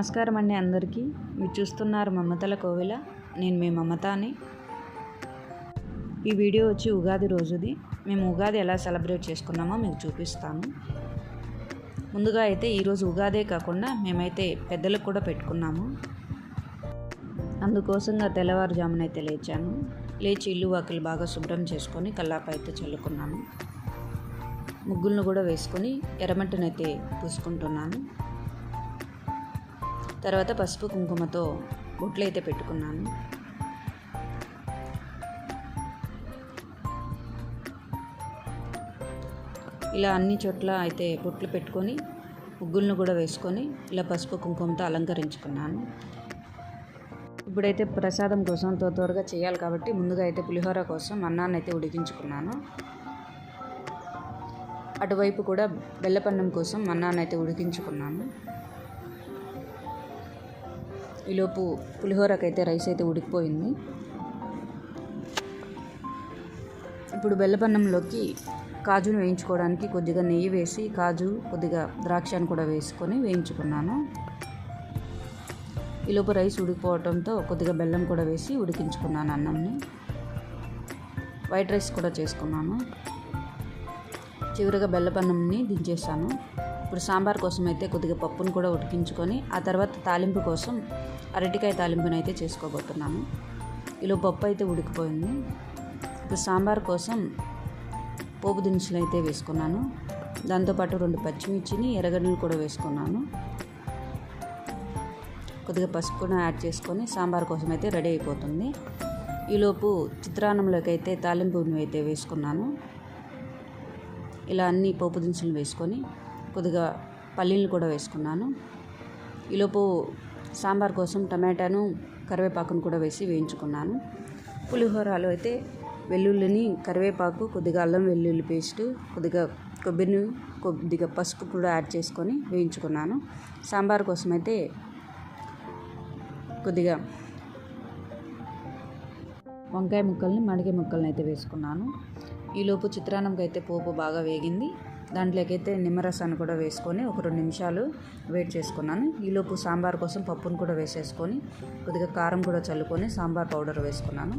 నమస్కారం అండి అందరికీ. మీరు చూస్తున్నారు మమతల కోవెల. నేను మీ మమతాని. ఈ వీడియో వచ్చి ఉగాది రోజుది. మేము ఉగాది ఎలా సెలబ్రేట్ చేసుకున్నామో మీకు చూపిస్తాను. ముందుగా అయితే ఈరోజు ఉగాదే కాకుండా మేమైతే పెద్దలకు కూడా పెట్టుకున్నాము. అందుకోసంగా తెల్లవారుజామున అయితే లేచాను. లేచి ఇల్లు వాకిలు బాగా శుభ్రం చేసుకొని కల్లాప అయితే చల్లుకున్నాను. ముగ్గులను కూడా వేసుకొని ఎర్రమట్టినైతే పూసుకుంటున్నాను. తర్వాత పసుపు కుంకుమతో బొట్లు అయితే పెట్టుకున్నాను. ఇలా అన్ని చోట్ల అయితే బొట్లు పెట్టుకొని ముగ్గులను కూడా వేసుకొని ఇలా పసుపు కుంకుమతో అలంకరించుకున్నాను. ఇప్పుడైతే ప్రసాదం కోసం త్వరగా చేయాలి కాబట్టి ముందుగా అయితే పులిహోర కోసం అన్నాన్ని అయితే ఉడికించుకున్నాను. అటువైపు కూడా బెల్లపన్నం కోసం అన్నాన్ని అయితే ఉడికించుకున్నాను. ఈలోపు పులిహోరకైతే రైస్ అయితే ఉడికిపోయింది. ఇప్పుడు బెల్లపన్నంలోకి కాజును వేయించుకోవడానికి కొద్దిగా నెయ్యి వేసి కాజు కొద్దిగా ద్రాక్షను కూడా వేసుకొని వేయించుకున్నాను. ఈలోపు రైస్ ఉడికిపోవడంతో కొద్దిగా బెల్లం కూడా వేసి ఉడికించుకున్నాను అన్నంని. వైట్ రైస్ కూడా చేసుకున్నాను. చివరిగా బెల్లపన్నంని దించేసాను. ఇప్పుడు సాంబార్ కోసం అయితే కొద్దిగా పప్పును కూడా ఉడికించుకొని ఆ తర్వాత తాలింపు కోసం అరటికాయ తాలింపుని అయితే చేసుకోబోతున్నాను. ఇలా పప్పు అయితే ఉడికిపోయింది. ఇప్పుడు సాంబార్ కోసం పోపు దినుసులు అయితే వేసుకున్నాను. దాంతోపాటు 2 పచ్చిమిర్చిని ఎర్రగడ్డలు కూడా వేసుకున్నాను. కొద్దిగా పసుపు కూడా యాడ్ చేసుకొని సాంబార్ కోసం అయితే రెడీ అయిపోతుంది. ఈలోపు చిత్రాన్నంలోకి అయితే తాలింపుని అయితే వేసుకున్నాను. ఇలా అన్ని పోపు దినుసులు వేసుకొని కొద్దిగా పల్లీలు కూడా వేసుకున్నాను. ఈలోపు సాంబార్ కోసం టమాటాను కరివేపాకును కూడా వేసి వేయించుకున్నాను. పులిహోరలో అయితే వెల్లుల్లిని కరివేపాకు కొద్దిగా అల్లం వెల్లుల్లి పేస్టు కొద్దిగా కొబ్బరిని కొద్దిగా పసుపు కూడా యాడ్ చేసుకొని వేయించుకున్నాను. సాంబార్ కోసం అయితే కొద్దిగా వంకాయ ముక్కల్ని మడిగే ముక్కల్ని అయితే వేసుకున్నాను. ఈలోపు చిత్రాన్నంకి అయితే పోపు బాగా వేగింది. దాంట్లోకి అయితే నిమ్మరసాన్ని కూడా వేసుకొని ఒక 2 నిమిషాలు వెయిట్ చేసుకున్నాను. ఈలోపు సాంబార్ కోసం పప్పును కూడా వేసేసుకొని కొద్దిగా కారం కూడా చల్లుకొని సాంబార్ పౌడర్ వేసుకున్నాను.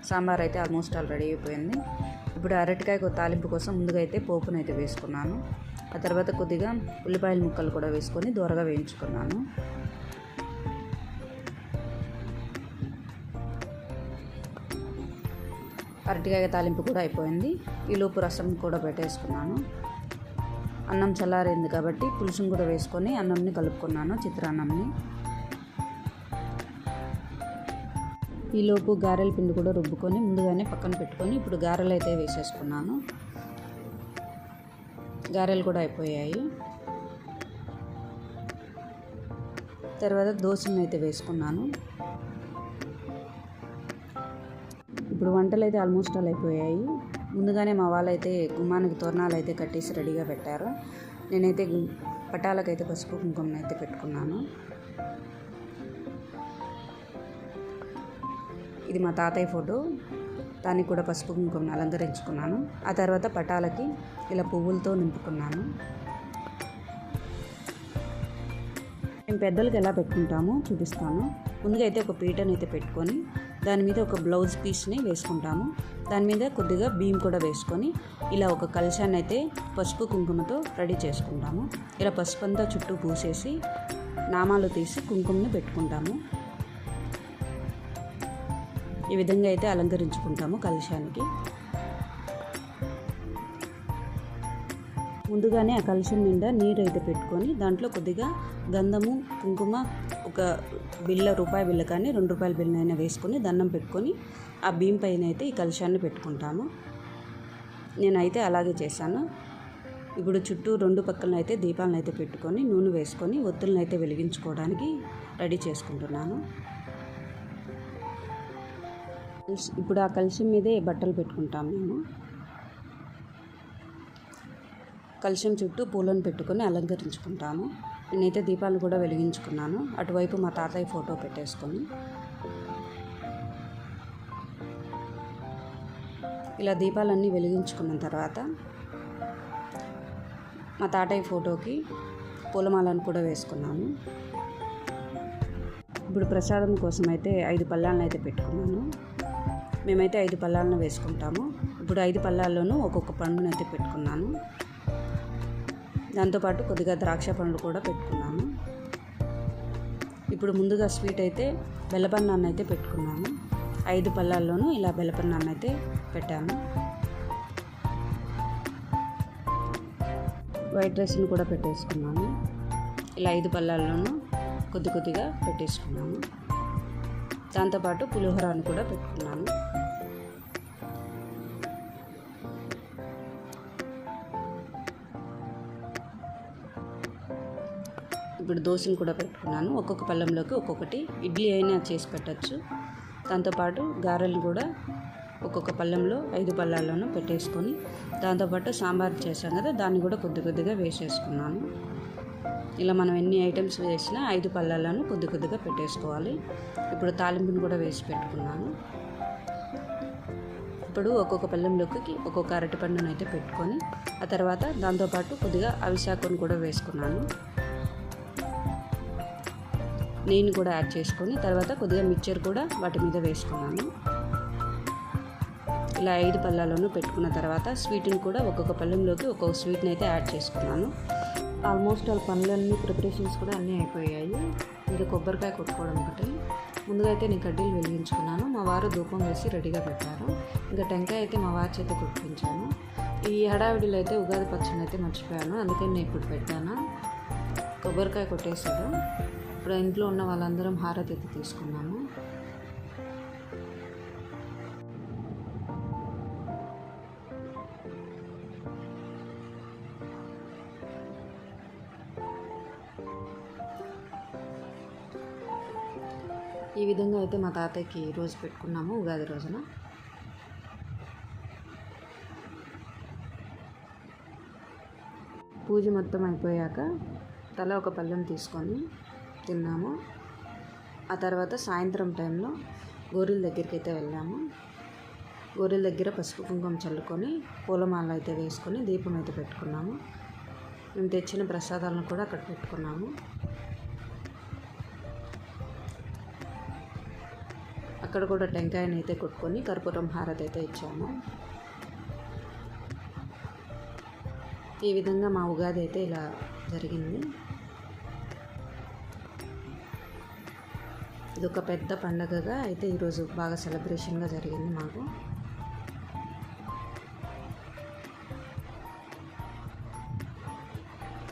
సాంబార్ అయితే ఆల్మోస్ట్ ఆల్ రెడీ అయిపోయింది. ఇప్పుడు అరటికాయ తాలింపు కోసం ముందుగా అయితే పోపును అయితే వేసుకున్నాను. ఆ తర్వాత కొద్దిగా ఉల్లిపాయల ముక్కలు కూడా వేసుకొని దూరగా వేయించుకున్నాను. అరటికాయ తాలింపు కూడా అయిపోయింది. ఈలోపు రసం కూడా పెట్టేసుకున్నాను. అన్నం చల్లారింది కాబట్టి పులుసును కూడా వేసుకొని అన్నంని కలుపుకున్నాను, చిత్రాన్నంని. ఈలోపు గారెల పిండి కూడా రుబ్బుకొని ముందుగానే పక్కన పెట్టుకొని ఇప్పుడు గారెలు అయితే వేసేసుకున్నాను. గారెలు కూడా అయిపోయాయి. తర్వాత దోశలను అయితే వేసుకున్నాను. ఇప్పుడు వంటలు అయితే ఆల్మోస్ట్ ఆల్ అయిపోయాయి. ముందుగానే మా వాళ్ళైతే గుమ్మానికి తోరణాలు అయితే కట్టేసి రెడీగా పెట్టారు. నేనైతే పటాలకైతే పసుపు కుంకుమను అయితే పెట్టుకున్నాను. ఇది మా తాతయ్య ఫోటో. దానికి కూడా పసుపు కుంకుమను అలంకరించుకున్నాను. ఆ తర్వాత పటాలకి ఇలా పువ్వులతో నింపుకున్నాను. మేము పెద్దలకు ఎలా పెట్టుకుంటామో చూపిస్తాను. ముందుగా అయితే ఒక పీటను అయితే పెట్టుకొని దాని మీద ఒక బ్లౌజ్ పీస్ని వేసుకుంటాము. దాని మీద కొద్దిగా బియ్యం కూడా వేసుకొని ఇలా ఒక కలశాన్ని అయితే పసుపు కుంకుమతో రెడీ చేసుకుంటాము. ఇలా పసుపు అంతా చుట్టూ పూసేసి నామాలు తీసి కుంకుమని పెట్టుకుంటాము. ఈ విధంగా అయితే అలంకరించుకుంటాము కలశానికి. ముందుగానే ఆ కలశం నిండా నీరు అయితే పెట్టుకొని దాంట్లో కొద్దిగా గంధము కుంకుమ ఒక బిళ్ళ రూపాయి బిళ్ళ కానీ 2 రూపాయల బిళ్ళ అయినా వేసుకొని దండం పెట్టుకొని ఆ బియ్యం పైన అయితే ఈ కలశాన్ని పెట్టుకుంటాము. నేనైతే అలాగే చేశాను. ఇప్పుడు చుట్టూ 2 పక్కలను అయితే దీపాలను అయితే పెట్టుకొని నూనె వేసుకొని ఒత్తులను అయితే వెలిగించుకోవడానికి రెడీ చేసుకుంటున్నాను. ఇప్పుడు ఆ కలశం మీదే బట్టలు పెట్టుకుంటాము. మేము కలశం చుట్టూ పూలను పెట్టుకొని అలంకరించుకుంటాము. నేనైతే దీపాలను కూడా వెలిగించుకున్నాను. అటువైపు మా తాతయ్య ఫోటో పెట్టేసుకొని ఇలా దీపాలన్నీ వెలిగించుకున్న తర్వాత మా తాతయ్య ఫోటోకి పూలమాలను కూడా వేసుకున్నాను. ఇప్పుడు ప్రసాదం కోసం అయితే 5 పళ్ళాలను అయితే పెట్టుకున్నాను. మేమైతే 5 పళ్ళాలను వేసుకుంటాము. ఇప్పుడు 5 పళ్ళాల్లోనూ ఒక్కొక్క పండును అయితే పెట్టుకున్నాను. దాంతోపాటు కొద్దిగా ద్రాక్ష పండ్లు కూడా పెట్టుకున్నాను. ఇప్పుడు ముందుగా స్వీట్ అయితే బెల్లపన్నాన్ని అయితే పెట్టుకున్నాను. 5 పళ్ళాల్లోనూ ఇలా బెల్లపన్నాన్ని అయితే పెట్టాను. వైట్ రైస్ని కూడా పెట్టేసుకున్నాను. ఇలా 5 పళ్ళాల్లోనూ కొద్దిగా పెట్టేసుకున్నాను. దాంతోపాటు పులిహోరాను కూడా పెట్టుకున్నాను. ఇప్పుడు దోశను కూడా పెట్టుకున్నాను. ఒక్కొక్క పళ్ళెంలోకి ఒక్కొక్కటి ఇడ్లీ అయినా చేసి పెట్టచ్చు. దాంతోపాటు గారెలు కూడా ఒక్కొక్క పళ్ళెంలో 5 పళ్ళాల్లోనూ పెట్టేసుకొని, దాంతోపాటు సాంబార్ చేసాం కదా, దాన్ని కూడా కొద్దిగా వేసేసుకున్నాను. ఇలా మనం ఎన్ని ఐటమ్స్ వేసినా 5 పళ్ళాలను కొద్దిగా పెట్టేసుకోవాలి. ఇప్పుడు తాలింపుని కూడా వేసి పెట్టుకున్నాను. ఇప్పుడు ఒక్కొక్క పళ్ళెంలోకి ఒక్కొక్క అరటిపండును అయితే పెట్టుకొని, ఆ తర్వాత దాంతోపాటు కొద్దిగా అవిశాఖను కూడా వేసుకున్నాను. నెయ్యిని కూడా యాడ్ చేసుకొని, తర్వాత కొద్దిగా మిక్చర్ కూడా వాటి మీద వేసుకున్నాను. ఇలా 5 పళ్ళాలను పెట్టుకున్న తర్వాత స్వీట్ని కూడా ఒక్కొక్క పళ్ళెంలోకి ఒక్కొక్క స్వీట్ని అయితే యాడ్ చేసుకున్నాను. ఆల్మోస్ట్ వాళ్ళ పనులన్నీ ప్రిపరేషన్స్ కూడా అన్నీ అయిపోయాయి. ఇంకా కొబ్బరికాయ కొట్టుకోవడం ఒకటి. ముందుగా అయితే నేను కడ్డీలు వెలిగించుకున్నాను. మా వారు ధూపం వేసి రెడీగా పెట్టారు. ఇంకా టెంకాయ అయితే మా వారి చేత కొట్టించాను. ఈ హడావిడిలో అయితే ఉగాది పచ్చడిని అయితే మర్చిపోయాను, అందుకని నేను ఇప్పుడు పెట్టాను. కొబ్బరికాయ కొట్టేశారు. ఇప్పుడు ఇంట్లో ఉన్న వాళ్ళందరం హారతి అయితే తీసుకున్నాము. ఈ విధంగా అయితే మా తాతయ్యకి రోజు పెట్టుకున్నాము ఉగాది రోజున. పూజ మొత్తం అయిపోయాక తల ఒక పళ్ళెం తీసుకొని తిన్నాము. ఆ తర్వాత సాయంత్రం టైంలో గోరీల దగ్గరికి అయితే వెళ్ళాము. గోరీల దగ్గర పసుపు కుంకుమ చల్లుకొని పూలమాల అయితే వేసుకొని దీపం అయితే పెట్టుకున్నాము. మేము తెచ్చిన ప్రసాదాలను కూడా అక్కడ పెట్టుకున్నాము. అక్కడ కూడా టెంకాయని అయితే కొట్టుకొని కర్పూరం హారతి అయితే ఇచ్చాము. ఈ విధంగా మా ఉగాది అయితే ఇలా జరిగింది. ఇది ఒక పెద్ద పండగగా అయితే ఈరోజు బాగా సెలబ్రేషన్గా జరిగింది మాకు.